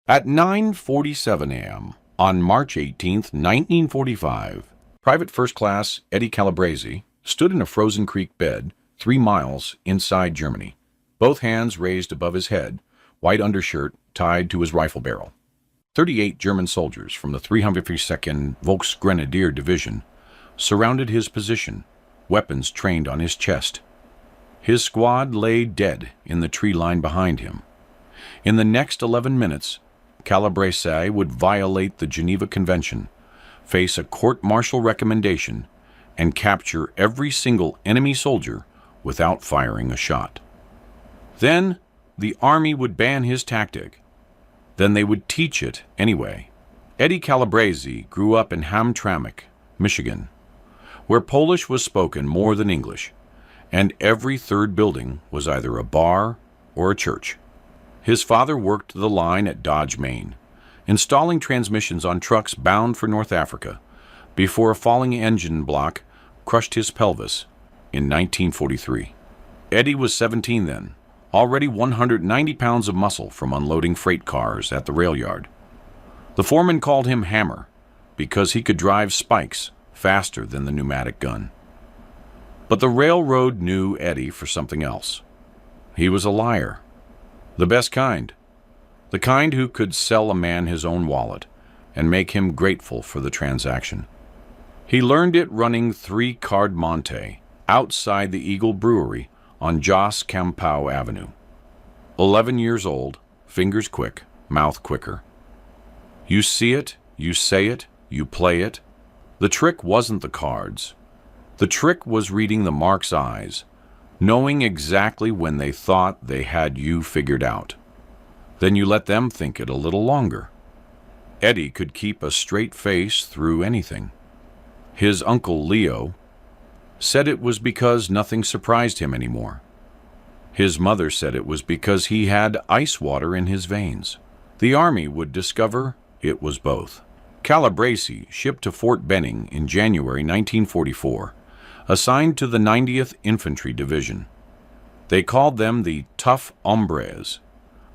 At 9:47 a.m. on March 18, 1945, Private First Class Eddie Calabrese stood in a frozen creek bed 3 miles inside Germany, both hands raised above his head, white undershirt tied to his rifle barrel. 38 German soldiers from the 352nd Volksgrenadier Division surrounded his position, weapons trained on his chest. His squad lay dead in the tree line behind him. In the next 11 minutes, Calabrese would violate the Geneva Convention, face a court-martial recommendation, and capture every single enemy soldier without firing a shot. Then, the army would ban his tactic. Then they would teach it anyway. Eddie Calabrese grew up in Hamtramck, Michigan, where Polish was spoken more than English, and every third building was either a bar or a church. His father worked the line at Dodge, Maine, installing transmissions on trucks bound for North Africa, before a falling engine block crushed his pelvis in 1943. Eddie was 17 then, already 190 pounds of muscle from unloading freight cars at the rail yard. The foreman called him Hammer because he could drive spikes faster than the pneumatic gun. But the railroad knew Eddie for something else. He was a liar. The best kind. The kind who could sell a man his own wallet and make him grateful for the transaction. He learned it running 3 Card Monte outside the Eagle Brewery on Jos Campow Avenue. 11 years old, fingers quick, mouth quicker. You see it, you say it, you play it. The trick wasn't the cards. The trick was reading the mark's eyes, knowing exactly when they thought they had you figured out. Then you let them think it a little longer. Eddie could keep a straight face through anything. His uncle Leo said it was because nothing surprised him anymore. His mother said it was because he had ice water in his veins. The army would discover it was both. Calabrese shipped to Fort Benning in January 1944, assigned to the 90th Infantry Division. They called them the Tough Hombres,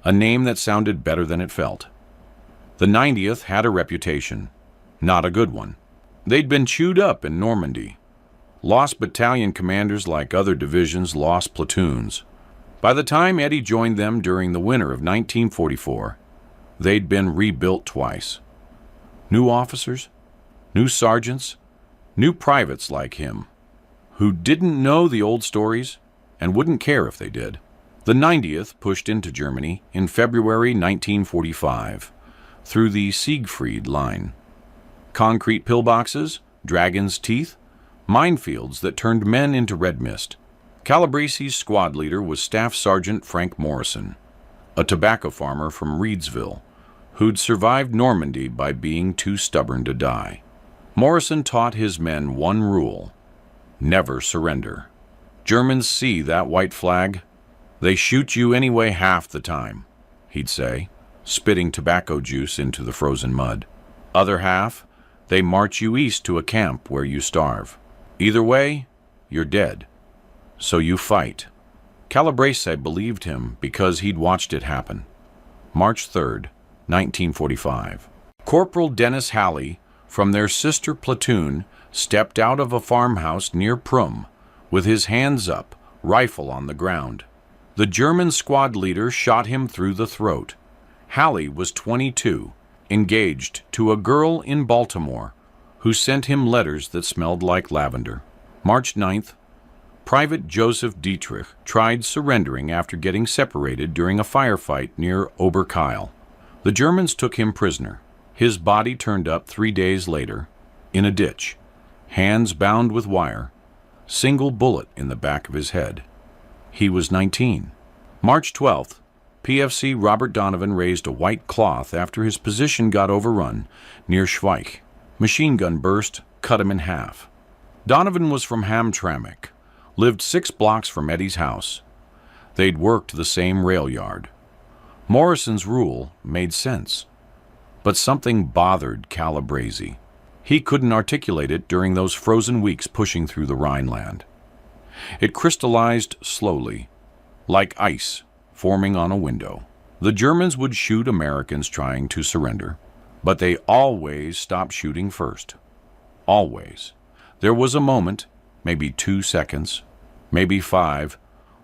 a name that sounded better than it felt. The 90th had a reputation, not a good one. They'd been chewed up in Normandy. Lost battalion commanders like other divisions lost platoons. By the time Eddie joined them during the winter of 1944, they'd been rebuilt twice. New officers, new sergeants, new privates like him, who didn't know the old stories and wouldn't care if they did. The 90th pushed into Germany in February 1945 through the Siegfried Line. Concrete pillboxes, dragon's teeth, minefields that turned men into red mist. Calabrese's squad leader was Staff Sergeant Frank Morrison, a tobacco farmer from Reedsville, who'd survived Normandy by being too stubborn to die. Morrison taught his men one rule: never surrender. Germans see that white flag, they shoot you anyway half the time, he'd say, spitting tobacco juice into the frozen mud. Other half, they march you east to a camp where you starve. Either way, you're dead. So you fight. Calabrese believed him because he'd watched it happen. March 3rd, 1945. Corporal Dennis Halley from their sister platoon stepped out of a farmhouse near Prum with his hands up, rifle on the ground. The German squad leader shot him through the throat. Halley was 22, engaged to a girl in Baltimore who sent him letters that smelled like lavender. March 9th, Private Joseph Dietrich tried surrendering after getting separated during a firefight near Oberkyle. The Germans took him prisoner. His body turned up 3 days later in a ditch, hands bound with wire, single bullet in the back of his head. He was 19. March 12th, PFC Robert Donovan raised a white cloth after his position got overrun near Schweich. Machine gun burst, cut him in half. Donovan was from Hamtramck, lived 6 blocks from Eddie's house. They'd worked the same rail yard. Morrison's rule made sense, but something bothered Calabrese. He couldn't articulate it during those frozen weeks pushing through the Rhineland. It crystallized slowly, like ice forming on a window. The Germans would shoot Americans trying to surrender, but they always stopped shooting first. Always. There was a moment, maybe 2 seconds, maybe 5,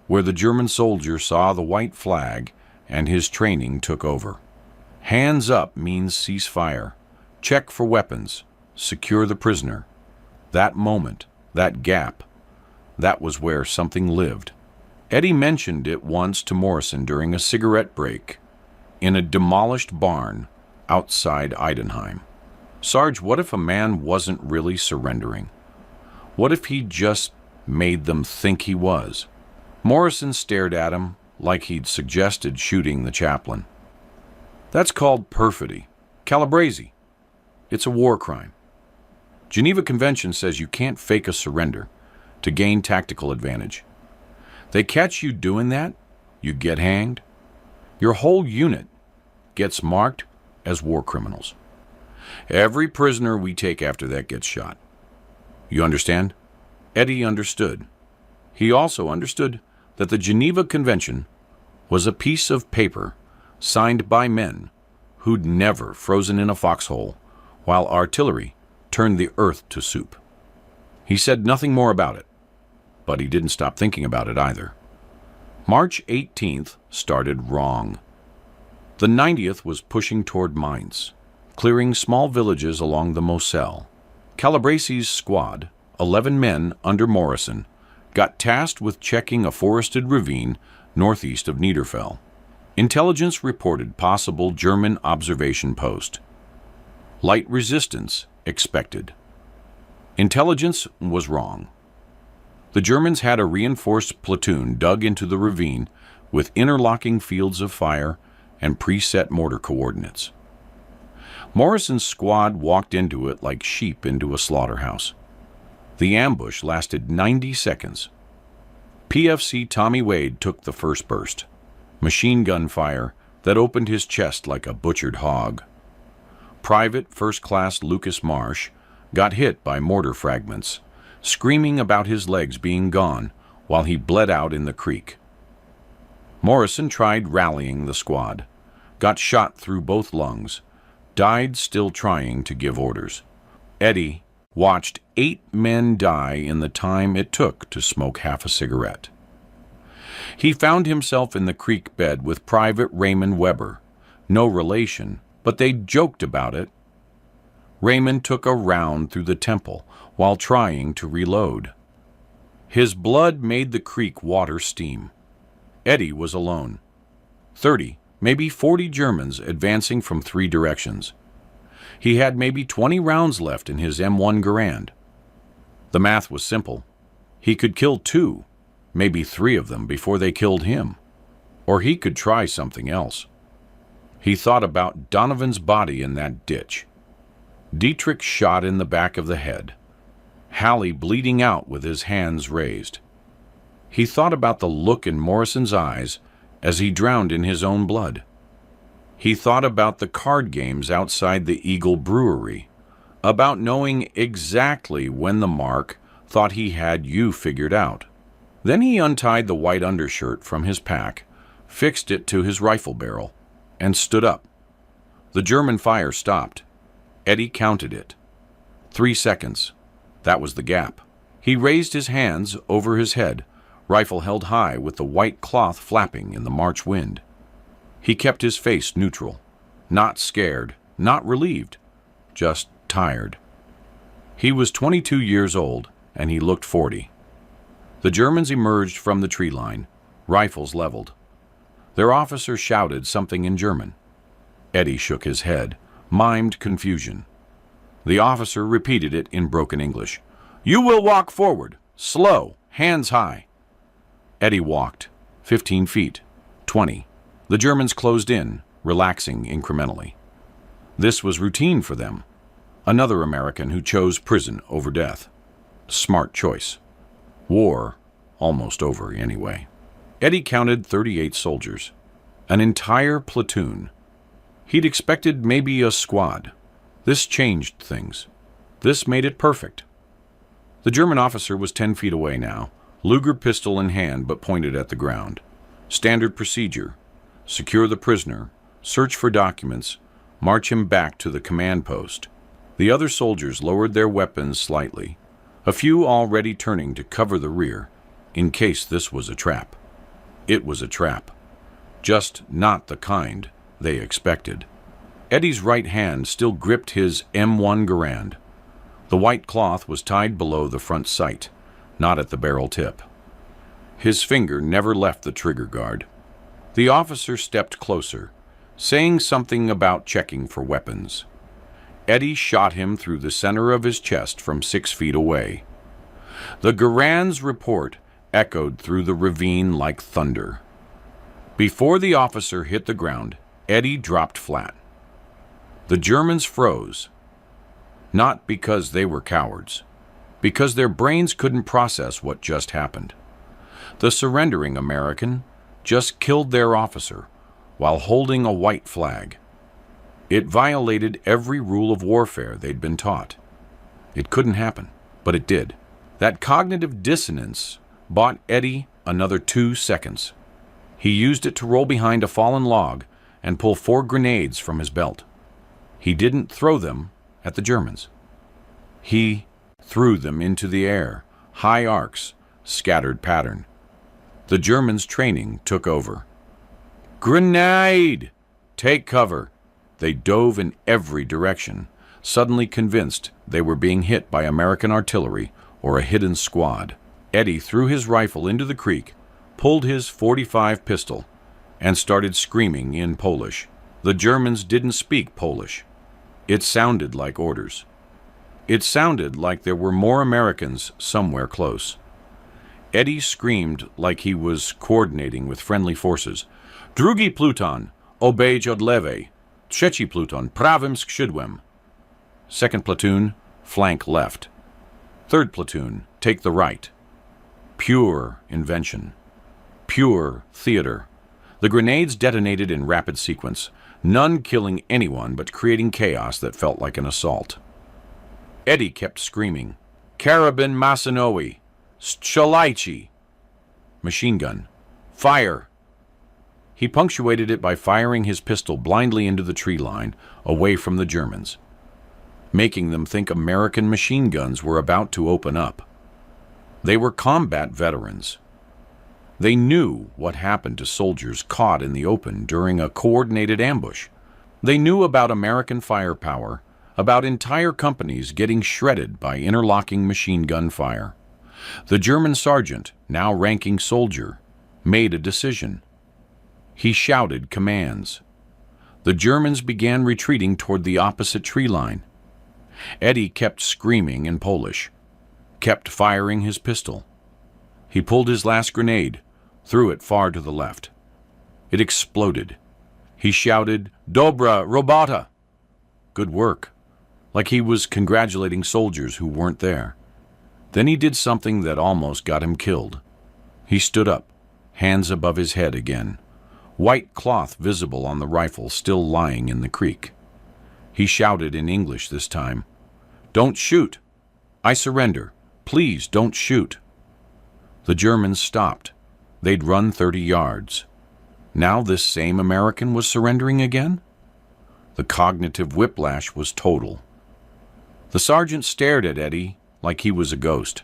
where the German soldier saw the white flag and his training took over. Hands up means cease fire. Check for weapons. Secure the prisoner. That moment, that gap, that was where something lived. Eddie mentioned it once to Morrison during a cigarette break in a demolished barn outside Eidenheim. Sarge, what if a man wasn't really surrendering? What if he just made them think he was? Morrison stared at him like he'd suggested shooting the chaplain. That's called perfidy. Calabrese. It's a war crime. Geneva Convention says you can't fake a surrender to gain tactical advantage. They catch you doing that, you get hanged. Your whole unit gets marked as war criminals. Every prisoner we take after that gets shot. You understand? Eddie understood. He also understood that the Geneva Convention was a piece of paper signed by men who'd never frozen in a foxhole while artillery turned the earth to soup. He said nothing more about it, but he didn't stop thinking about it either. March 18th started wrong. The 90th was pushing toward Mainz, clearing small villages along the Moselle. Calabrese's squad, 11 men under Morrison, got tasked with checking a forested ravine northeast of Niederfell. Intelligence reported possible German observation post. Light resistance expected. Intelligence was wrong. The Germans had a reinforced platoon dug into the ravine with interlocking fields of fire and preset mortar coordinates. Morrison's squad walked into it like sheep into a slaughterhouse. The ambush lasted 90 seconds. PFC Tommy Wade took the first burst, machine gun fire that opened his chest like a butchered hog. Private First Class Lucas Marsh got hit by mortar fragments, screaming about his legs being gone while he bled out in the creek. Morrison tried rallying the squad, got shot through both lungs, died still trying to give orders. Eddie watched 8 men die in the time it took to smoke half a cigarette. He found himself in the creek bed with Private Raymond Weber, no relation, but they joked about it. Raymond took a round through the temple while trying to reload. His blood made the creek water steam. Eddie was alone. 30, maybe 40 Germans advancing from 3 directions. He had maybe 20 rounds left in his M1 Garand. The math was simple. He could kill 2, maybe 3 of them before they killed him. Or he could try something else. He thought about Donovan's body in that ditch. Dietrich shot in the back of the head. Hallie bleeding out with his hands raised. He thought about the look in Morrison's eyes as he drowned in his own blood. He thought about the card games outside the Eagle Brewery, about knowing exactly when the mark thought he had you figured out. Then he untied the white undershirt from his pack, fixed it to his rifle barrel, and stood up. The German fire stopped. Eddie counted it. 3 seconds. That was the gap. He raised his hands over his head, rifle held high with the white cloth flapping in the March wind. He kept his face neutral, not scared, not relieved, just tired. He was 22 years old, and he looked 40. The Germans emerged from the tree line, rifles leveled. Their officer shouted something in German. Eddie shook his head, mimed confusion. The officer repeated it in broken English. "You will walk forward, slow, hands high." Eddie walked, 15 feet, 20. The Germans closed in, relaxing incrementally. This was routine for them. Another American who chose prison over death. Smart choice. War almost over anyway. Eddie counted 38 soldiers. An entire platoon. He'd expected maybe a squad. This changed things. This made it perfect. The German officer was 10 feet away now, Luger pistol in hand but pointed at the ground. Standard procedure. secure the prisoner, search for documents, march him back to the command post. The other soldiers lowered their weapons slightly, a few already turning to cover the rear, in case this was a trap. It was a trap, just not the kind they expected. Eddie's right hand still gripped his M1 Garand. The white cloth was tied below the front sight, not at the barrel tip. His finger never left the trigger guard. The officer stepped closer, saying something about checking for weapons. Eddie shot him through the center of his chest from 6 feet away. The Garand's report echoed through the ravine like thunder. Before the officer hit the ground, Eddie dropped flat. The Germans froze, not because they were cowards, because their brains couldn't process what just happened. The surrendering American just killed their officer while holding a white flag. It violated every rule of warfare they'd been taught. It couldn't happen, but it did. That cognitive dissonance bought Eddie another 2 seconds. He used it to roll behind a fallen log and pull 4 grenades from his belt. He didn't throw them at the Germans. He threw them into the air, high arcs, scattered pattern. The Germans' training took over. Grenade! Take cover! They dove in every direction, suddenly convinced they were being hit by American artillery or a hidden squad. Eddie threw his rifle into the creek, pulled his .45 pistol, and started screaming in Polish. The Germans didn't speak Polish. It sounded like orders. It sounded like there were more Americans somewhere close. Eddie screamed like he was coordinating with friendly forces. Drugi pluton, obejść od lewej. Trzeci pluton, prawym skrzydłem. Second platoon, flank left. Third platoon, take the right. Pure invention. Pure theater. The grenades detonated in rapid sequence, none killing anyone but creating chaos that felt like an assault. Eddie kept screaming, Karabin Masanowi, Strzelajcie! Machine gun. Fire! He punctuated it by firing his pistol blindly into the tree line, away from the Germans, making them think American machine guns were about to open up. They were combat veterans. They knew what happened to soldiers caught in the open during a coordinated ambush. They knew about American firepower, about entire companies getting shredded by interlocking machine gun fire. The German sergeant, now ranking soldier, made a decision. He shouted commands. The Germans began retreating toward the opposite tree line. Eddie kept screaming in Polish, kept firing his pistol. He pulled his last grenade, threw it far to the left. It exploded. He shouted, Dobra robota! Good work, like he was congratulating soldiers who weren't there. Then he did something that almost got him killed. He stood up, hands above his head again, white cloth visible on the rifle still lying in the creek. He shouted in English this time, Don't shoot! I surrender. Please don't shoot. The Germans stopped. They'd run 30 yards. Now this same American was surrendering again? The cognitive whiplash was total. The sergeant stared at Eddie like he was a ghost.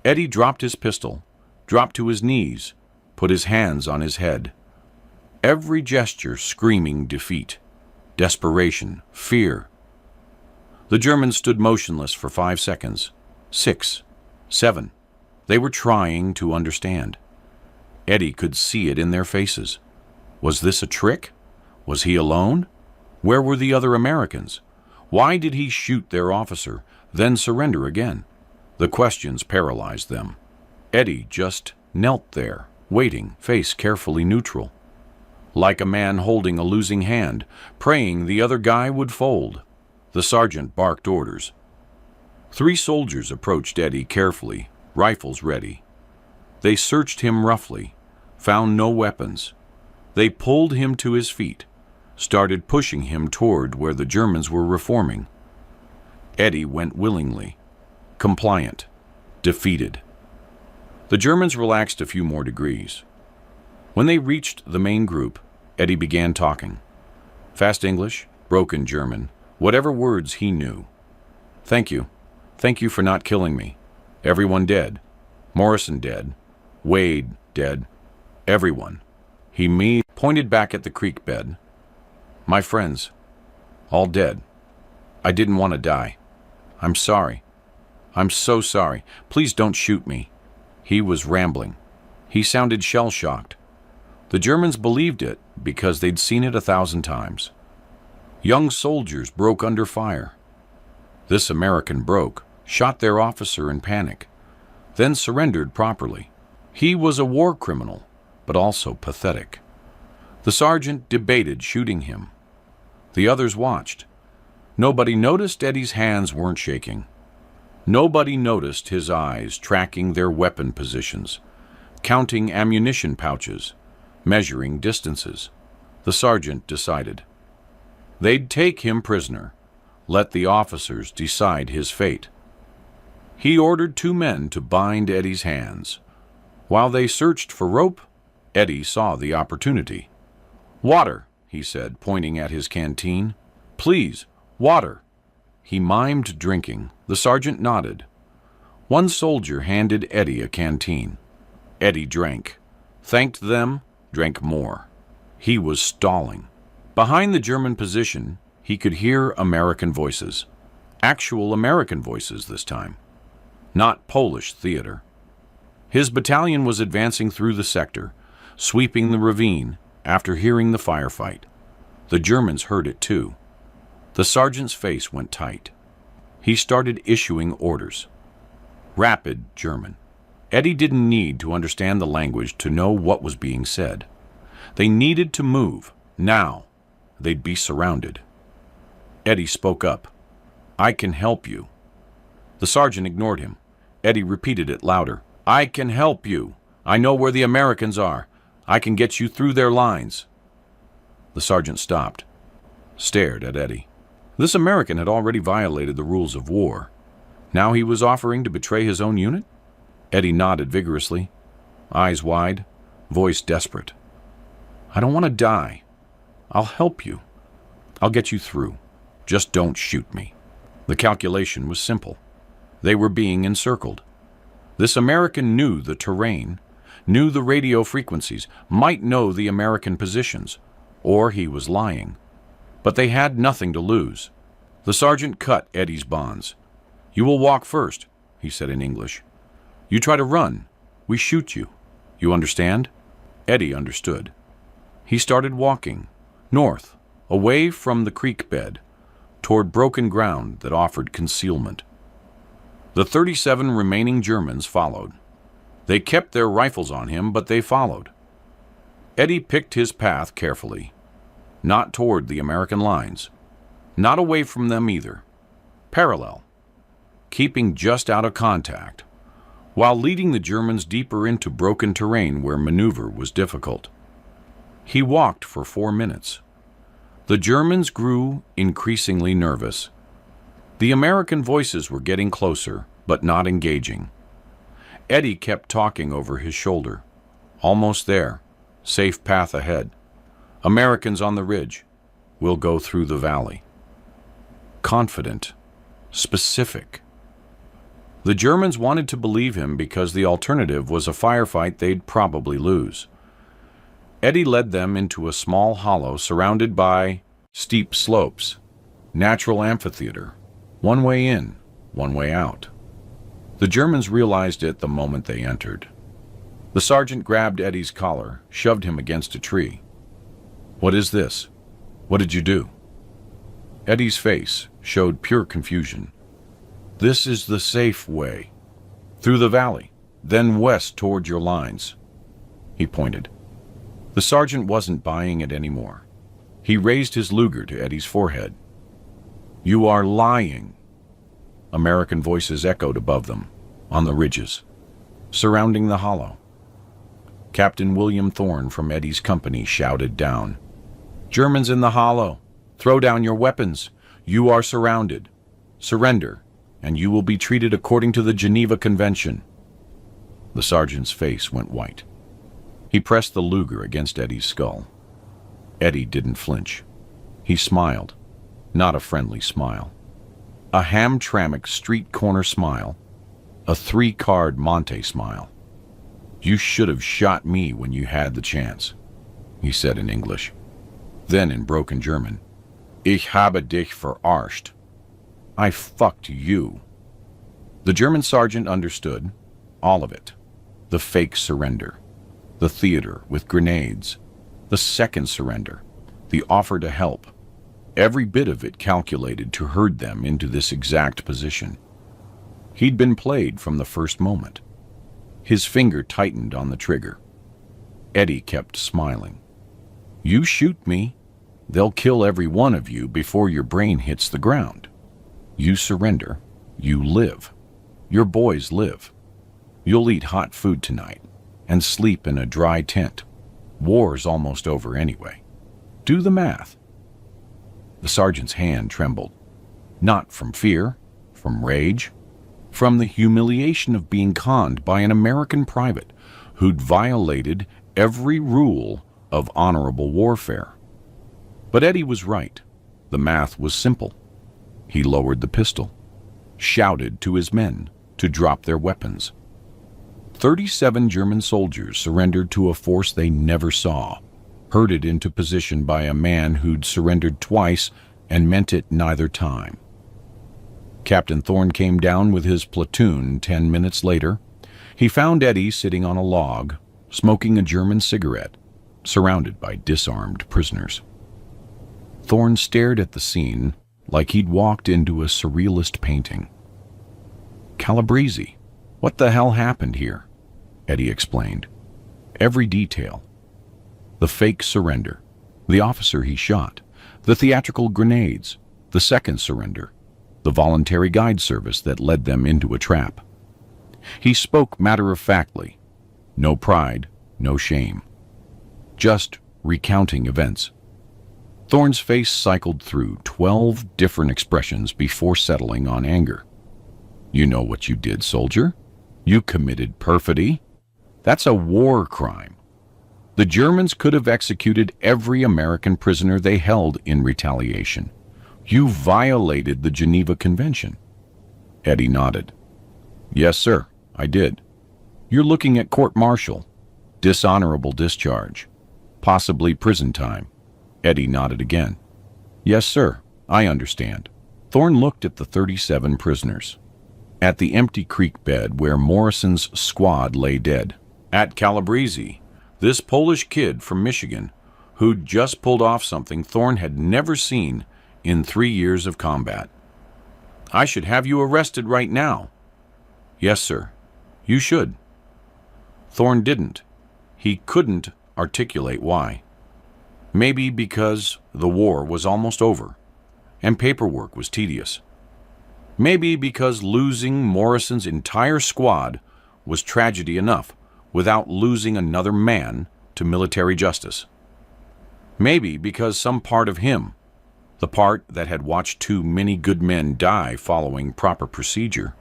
Eddie dropped his pistol, dropped to his knees, put his hands on his head. Every gesture screaming defeat, desperation, fear. The Germans stood motionless for 5 seconds. 6, 7. They were trying to understand. Eddie could see it in their faces. Was this a trick? Was he alone? Where were the other Americans? Why did he shoot their officer, then surrender again? The questions paralyzed them. Eddie just knelt there, waiting, face carefully neutral. Like a man holding a losing hand, praying the other guy would fold. The sergeant barked orders. 3 soldiers approached Eddie carefully, rifles ready. They searched him roughly, found no weapons. They pulled him to his feet, started pushing him toward where the Germans were reforming. Eddie went willingly, compliant, defeated. The Germans relaxed a few more degrees. When they reached the main group, Eddie began talking. Fast English, broken German, whatever words he knew. Thank you. Thank you for not killing me. Everyone dead. Morrison dead. Wade dead. Everyone. He pointed back at the creek bed. My friends. All dead. I didn't want to die. I'm sorry. I'm so sorry. Please don't shoot me. He was rambling. He sounded shell-shocked. The Germans believed it because they'd seen it 1,000 times. Young soldiers broke under fire. This American broke, shot their officer in panic, then surrendered properly. He was a war criminal, but also pathetic. The sergeant debated shooting him. The others watched. Nobody noticed Eddie's hands weren't shaking. Nobody noticed his eyes tracking their weapon positions, counting ammunition pouches, measuring distances. The sergeant decided. They'd take him prisoner, let the officers decide his fate. He ordered 2 men to bind Eddie's hands. While they searched for rope, Eddie saw the opportunity. Water, he said, pointing at his canteen. Please, water. He mimed drinking. The sergeant nodded. One soldier handed Eddie a canteen. Eddie drank, thanked them, drank more. He was stalling. Behind the German position, he could hear American voices. Actual American voices this time. Not Polish theater. His battalion was advancing through the sector, sweeping the ravine after hearing the firefight. The Germans heard it too. The sergeant's face went tight. He started issuing orders. Rapid German. Eddie didn't need to understand the language to know what was being said. They needed to move, now. They'd be surrounded. Eddie spoke up. I can help you. The sergeant ignored him. Eddie repeated it louder. I can help you. I know where the Americans are. I can get you through their lines. The sergeant stopped, stared at Eddie. This American had already violated the rules of war. Now he was offering to betray his own unit? Eddie nodded vigorously, eyes wide, voice desperate. I don't want to die. I'll help you. I'll get you through. Just don't shoot me. The calculation was simple. They were being encircled. This American knew the terrain, knew the radio frequencies, might know the American positions, or he was lying. But they had nothing to lose. The sergeant cut Eddie's bonds. You will walk first, he said in English. You try to run. We shoot you. You understand? Eddie understood. He started walking, north, away from the creek bed, toward broken ground that offered concealment. The 37 remaining Germans followed. They kept their rifles on him, but they followed. Eddie picked his path carefully. Not toward the American lines. Not away from them either. Parallel. Keeping just out of contact, while leading the Germans deeper into broken terrain where maneuver was difficult. He walked for 4 minutes. The Germans grew increasingly nervous. The American voices were getting closer, but not engaging. Eddie kept talking over his shoulder. Almost there. Safe path ahead. Americans on the ridge. We'll go through the valley. Confident. Specific. The Germans wanted to believe him because the alternative was a firefight they'd probably lose. Eddie led them into a small hollow surrounded by steep slopes. Natural amphitheater. One way in, one way out. The Germans realized it the moment they entered. The sergeant grabbed Eddie's collar, shoved him against a tree. What is this? What did you do? Eddie's face showed pure confusion. This is the safe way. Through the valley, then west toward your lines. He pointed. The sergeant wasn't buying it anymore. He raised his Luger to Eddie's forehead. You are lying. American voices echoed above them, on the ridges, surrounding the hollow. Captain William Thorne from Eddie's company shouted down. Germans in the hollow. Throw down your weapons. You are surrounded. Surrender, and you will be treated according to the Geneva Convention. The sergeant's face went white. He pressed the Luger against Eddie's skull. Eddie didn't flinch. He smiled, not a friendly smile. A Hamtramck street corner smile, a three-card Monte smile. "You should have shot me when you had the chance," he said in English. Then in broken German, "Ich habe dich verarscht." I fucked you. The German sergeant understood all of it. The fake surrender, the theater with grenades, the second surrender, the offer to help. Every bit of it calculated to herd them into this exact position. He'd been played from the first moment. His finger tightened on the trigger. Eddie kept smiling. "You shoot me, they'll kill every one of you before your brain hits the ground. You surrender, you live. Your boys live. You'll eat hot food tonight and sleep in a dry tent. War's almost over anyway. Do the math." The sergeant's hand trembled. Not from fear, from rage, from the humiliation of being conned by an American private who'd violated every rule of honorable warfare. But Eddie was right. The math was simple. He lowered the pistol, shouted to his men to drop their weapons. 37 German soldiers surrendered to a force they never saw, herded into position by a man who'd surrendered twice and meant it neither time. Captain Thorne came down with his platoon 10 minutes later. He found Eddie sitting on a log, smoking a German cigarette, surrounded by disarmed prisoners. Thorne stared at the scene like he'd walked into a surrealist painting. "Calabrese, what the hell happened here?" Eddie explained. Every detail. The fake surrender, the officer he shot, the theatrical grenades, the second surrender, the voluntary guide service that led them into a trap. He spoke matter-of-factly. No pride, no shame. Just recounting events. Thorne's face cycled through 12 different expressions before settling on anger. "You know what you did, soldier? You committed perfidy. That's a war crime. The Germans could have executed every American prisoner they held in retaliation. You violated the Geneva Convention." Eddie nodded. "Yes, sir, I did. You're looking at court-martial, dishonorable discharge, possibly prison time." Eddie nodded again. "Yes, sir, I understand." Thorne looked at the 37 prisoners, at the empty creek bed where Morrison's squad lay dead, at Calabrese, this Polish kid from Michigan who'd just pulled off something Thorne had never seen in 3 years of combat. "I should have you arrested right now." "Yes, sir, you should." Thorne didn't. He couldn't articulate why. Maybe because the war was almost over, and paperwork was tedious. Maybe because losing Morrison's entire squad was tragedy enough without losing another man to military justice. Maybe because some part of him, the part that had watched too many good men die following proper procedure,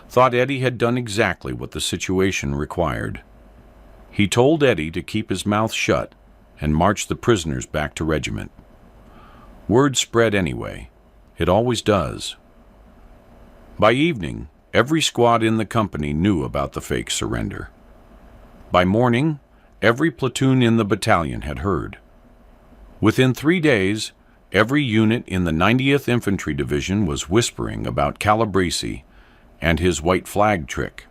thought Eddie had done exactly what the situation required. He told Eddie to keep his mouth shut and march the prisoners back to regiment. Word spread anyway. It always does. By evening, every squad in the company knew about the fake surrender. By morning, every platoon in the battalion had heard. Within 3 days, every unit in the 90th Infantry Division was whispering about Calabrese and his white flag trick.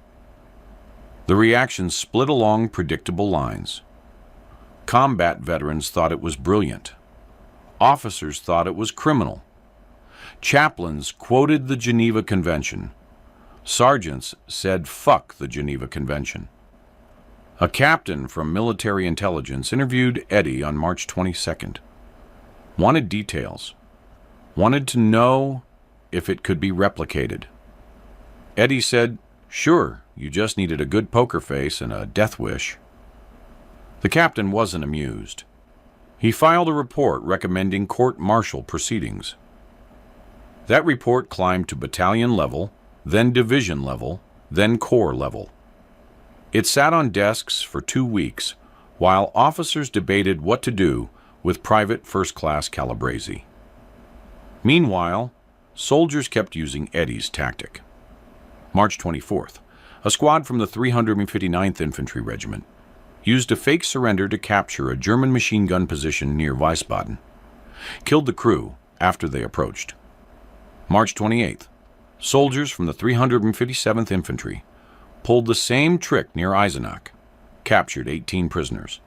The reaction split along predictable lines. Combat veterans thought it was brilliant. Officers thought it was criminal. Chaplains quoted the Geneva Convention. Sergeants said fuck the Geneva Convention. A captain from military intelligence interviewed Eddie on March 22nd. Wanted details. Wanted to know if it could be replicated. Eddie said, "Sure, you just needed a good poker face and a death wish." The captain wasn't amused. He filed a report recommending court-martial proceedings. That report climbed to battalion level, then division level, then corps level. It sat on desks for 2 weeks while officers debated what to do with Private First Class Calabrese. Meanwhile, soldiers kept using Eddie's tactic. March 24th, a squad from the 359th Infantry Regiment used a fake surrender to capture a German machine gun position near Wiesbaden, killed the crew after they approached. March 28th, soldiers from the 357th Infantry pulled the same trick near Eisenach, captured 18 prisoners.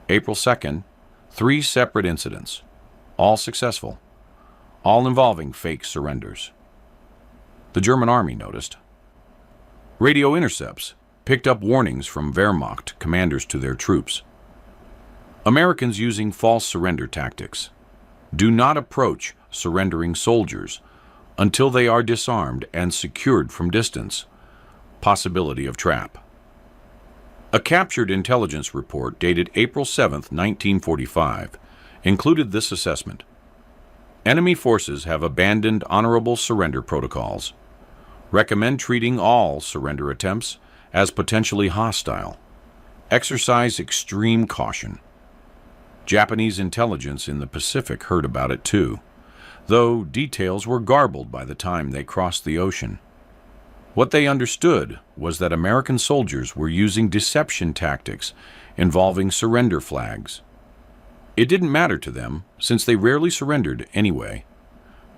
April 2nd, 3 separate incidents, all successful, all involving fake surrenders. The German army noticed. Radio intercepts picked up warnings from Wehrmacht commanders to their troops. Americans using false surrender tactics. Do not approach surrendering soldiers until they are disarmed and secured from distance. Possibility of trap. A captured intelligence report dated April 7, 1945, included this assessment. Enemy forces have abandoned honorable surrender protocols. Recommend treating all surrender attempts as potentially hostile. Exercise extreme caution. Japanese intelligence in the Pacific heard about it too, though details were garbled by the time they crossed the ocean. What they understood was that American soldiers were using deception tactics involving surrender flags. It didn't matter to them, since they rarely surrendered anyway,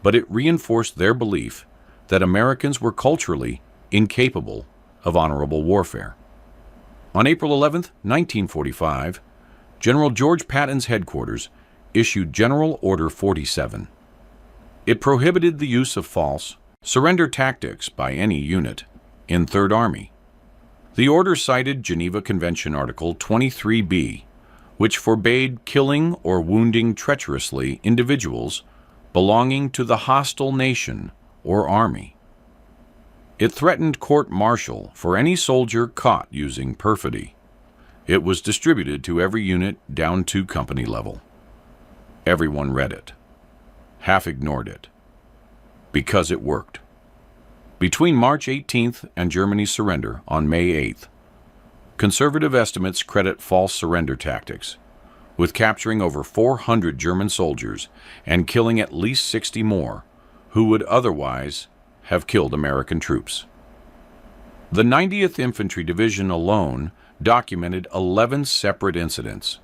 but it reinforced their belief that Americans were culturally incapable of honorable warfare. On April 11, 1945, General George Patton's headquarters issued General Order 47. It prohibited the use of false surrender tactics by any unit in Third Army. The order cited Geneva Convention Article 23b, which forbade killing or wounding treacherously individuals belonging to the hostile nation or army. It threatened court-martial for any soldier caught using perfidy. It was distributed to every unit down to company level. Everyone read it. Half ignored it. Because it worked. Between March 18th and Germany's surrender on May 8th, conservative estimates credit false surrender tactics, with capturing over 400 German soldiers and killing at least 60 more, who would otherwise have killed American troops. The 90th Infantry Division alone documented 11 separate incidents.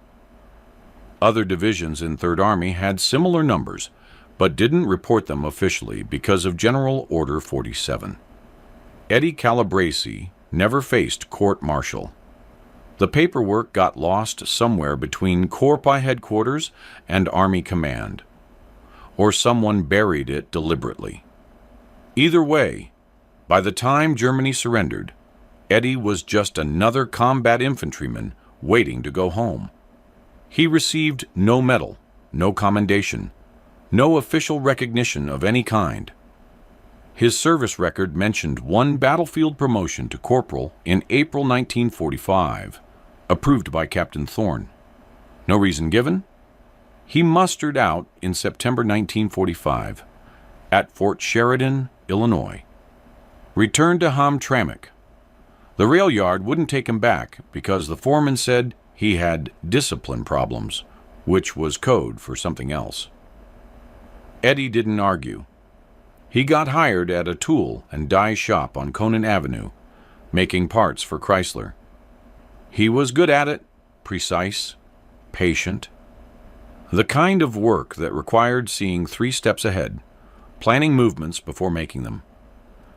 Other divisions in Third Army had similar numbers, but didn't report them officially because of General Order 47. Eddie Calabrese never faced court-martial. The paperwork got lost somewhere between Corps headquarters and Army command, or someone buried it deliberately. Either way, by the time Germany surrendered, Eddie was just another combat infantryman waiting to go home. He received no medal, no commendation, no official recognition of any kind. His service record mentioned one battlefield promotion to corporal in April 1945, approved by Captain Thorne. No reason given. He mustered out in September 1945 at Fort Sheridan, Illinois. Returned to Hamtramck. The rail yard wouldn't take him back because the foreman said he had discipline problems, which was code for something else. Eddie didn't argue. He got hired at a tool and die shop on Conan Avenue, making parts for Chrysler. He was good at it, precise, patient. The kind of work that required seeing 3 steps ahead, planning movements before making them.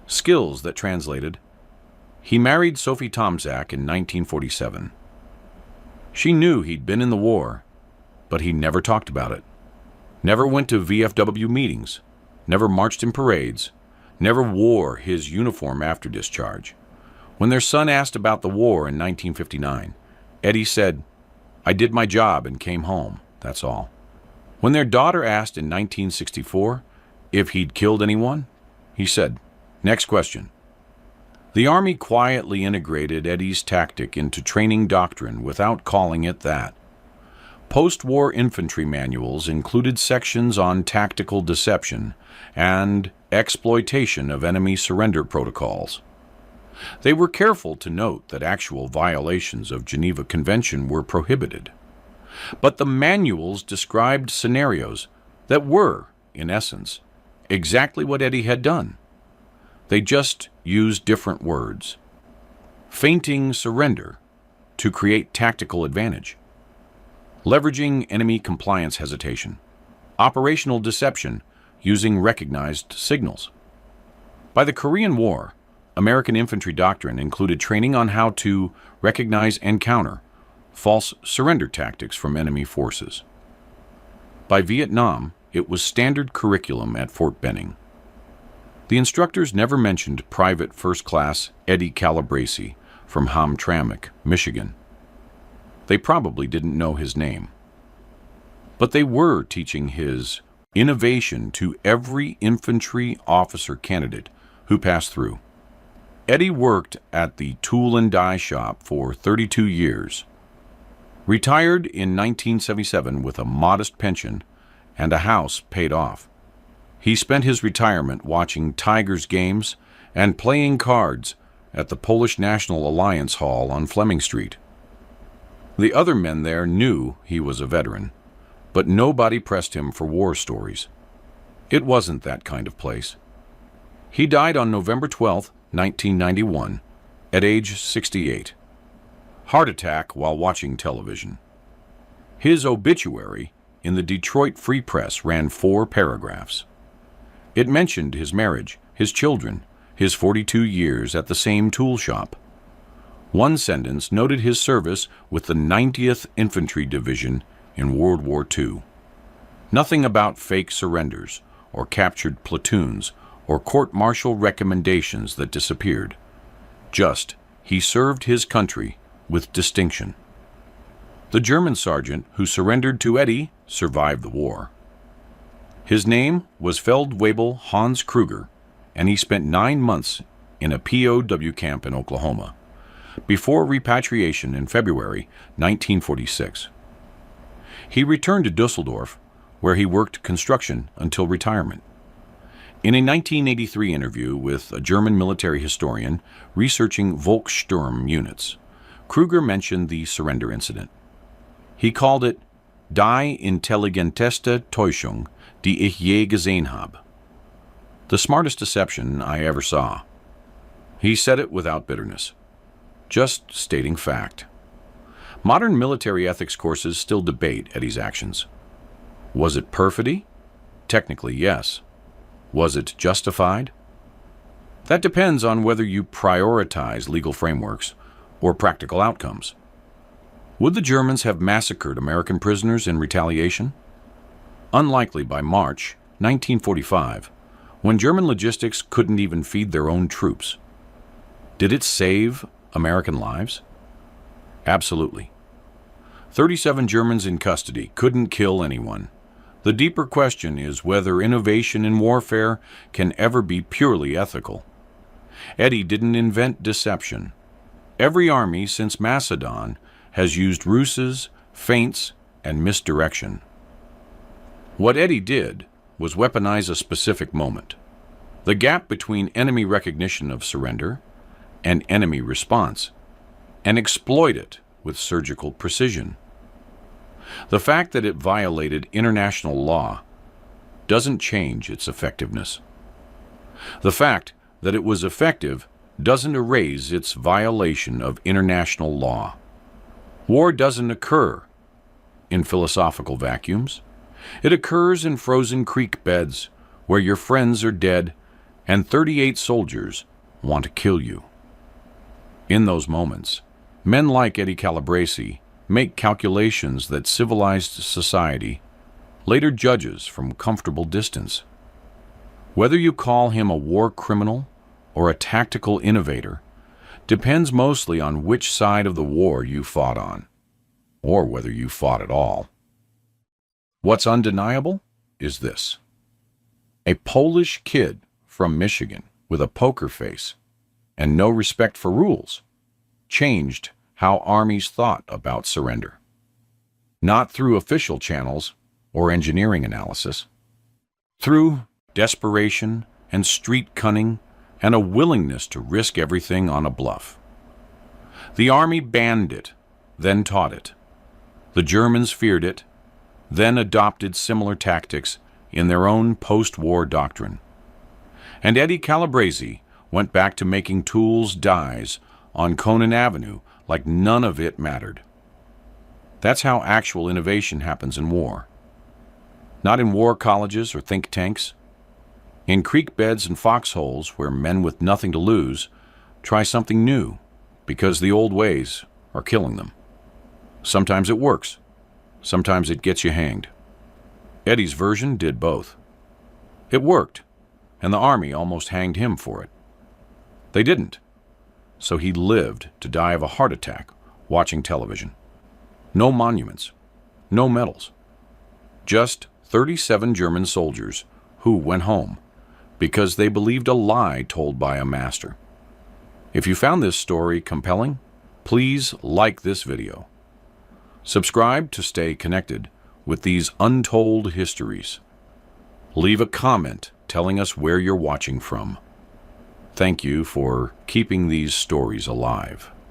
Skills that translated. He married Sophie Tomczak in 1947. She knew he'd been in the war, but he never talked about it. Never went to VFW meetings, never marched in parades, never wore his uniform after discharge. When their son asked about the war in 1959, Eddie said, "I did my job and came home, that's all." When their daughter asked in 1964 if he'd killed anyone, he said, "Next question." The Army quietly integrated Eddie's tactic into training doctrine without calling it that. Post-war infantry manuals included sections on tactical deception and exploitation of enemy surrender protocols. They were careful to note that actual violations of Geneva Convention were prohibited. But the manuals described scenarios that were, in essence, exactly what Eddie had done. They just used different words. Feinting surrender to create tactical advantage. Leveraging enemy compliance hesitation. Operational deception using recognized signals. By the Korean War, American infantry doctrine included training on how to recognize and counter false surrender tactics from enemy forces. By Vietnam, it was standard curriculum at Fort Benning. The instructors never mentioned Private First Class Eddie Calabrese from Hamtramck, Michigan. They probably didn't know his name. But they were teaching his innovation to every infantry officer candidate who passed through. Eddie worked at the tool and die shop for 32 years. Retired in 1977 with a modest pension and a house paid off. He spent his retirement watching Tigers games and playing cards at the Polish National Alliance Hall on Fleming Street. The other men there knew he was a veteran, but nobody pressed him for war stories. It wasn't that kind of place. He died on November 12, 1991, at age 68. Heart attack while watching television. His obituary in the Detroit Free Press ran 4 paragraphs. It mentioned his marriage, his children, his 42 years at the same tool shop. One sentence noted his service with the 90th Infantry Division in World War II. Nothing about fake surrenders or captured platoons or court-martial recommendations that disappeared. Just, he served his country with distinction. The German sergeant who surrendered to Eddie survived the war. His name was Feldwebel Hans Kruger, and he spent 9 months in a POW camp in Oklahoma, before repatriation in February 1946. He returned to Dusseldorf, where he worked construction until retirement. In a 1983 interview with a German military historian researching Volkssturm units, Kruger mentioned the surrender incident. He called it Die intelligenteste Täuschung, die ich je gesehen habe. The smartest deception I ever saw. He said it without bitterness, just stating fact. Modern military ethics courses still debate Eddie's actions. Was it perfidy? Technically, yes. Was it justified? That depends on whether you prioritize legal frameworks or practical outcomes. Would the Germans have massacred American prisoners in retaliation? Unlikely by March 1945, when German logistics couldn't even feed their own troops. Did it save American lives? Absolutely. 37 Germans in custody couldn't kill anyone. The deeper question is whether innovation in warfare can ever be purely ethical. Eddie didn't invent deception. Every army since Macedon has used ruses, feints, and misdirection. What Eddie did was weaponize a specific moment, the gap between enemy recognition of surrender and enemy response, and exploit it with surgical precision. The fact that it violated international law doesn't change its effectiveness. The fact that it was effective doesn't erase its violation of international law. War doesn't occur in philosophical vacuums. It occurs in frozen creek beds where your friends are dead and 38 soldiers want to kill you. In those moments, men like Eddie Calabrese make calculations that civilized society later judges from comfortable distance. Whether you call him a war criminal or a tactical innovator depends mostly on which side of the war you fought on, or whether you fought at all. What's undeniable is this. A Polish kid from Michigan with a poker face and no respect for rules changed how armies thought about surrender. Not through official channels or engineering analysis, through desperation and street cunning and a willingness to risk everything on a bluff. The Army banned it, then taught it. The Germans feared it, then adopted similar tactics in their own post-war doctrine. And Eddie Calabrese went back to making tools dies on Conan Avenue like none of it mattered. That's how actual innovation happens in war. Not in war colleges or think tanks. In creek beds and foxholes where men with nothing to lose try something new because the old ways are killing them. Sometimes it works. Sometimes it gets you hanged. Eddie's version did both. It worked, and the army almost hanged him for it. They didn't, so he lived to die of a heart attack watching television. No monuments, no medals. Just 37 German soldiers who went home because they believed a lie told by a master. If you found this story compelling, please like this video. Subscribe to stay connected with these untold histories. Leave a comment telling us where you're watching from. Thank you for keeping these stories alive.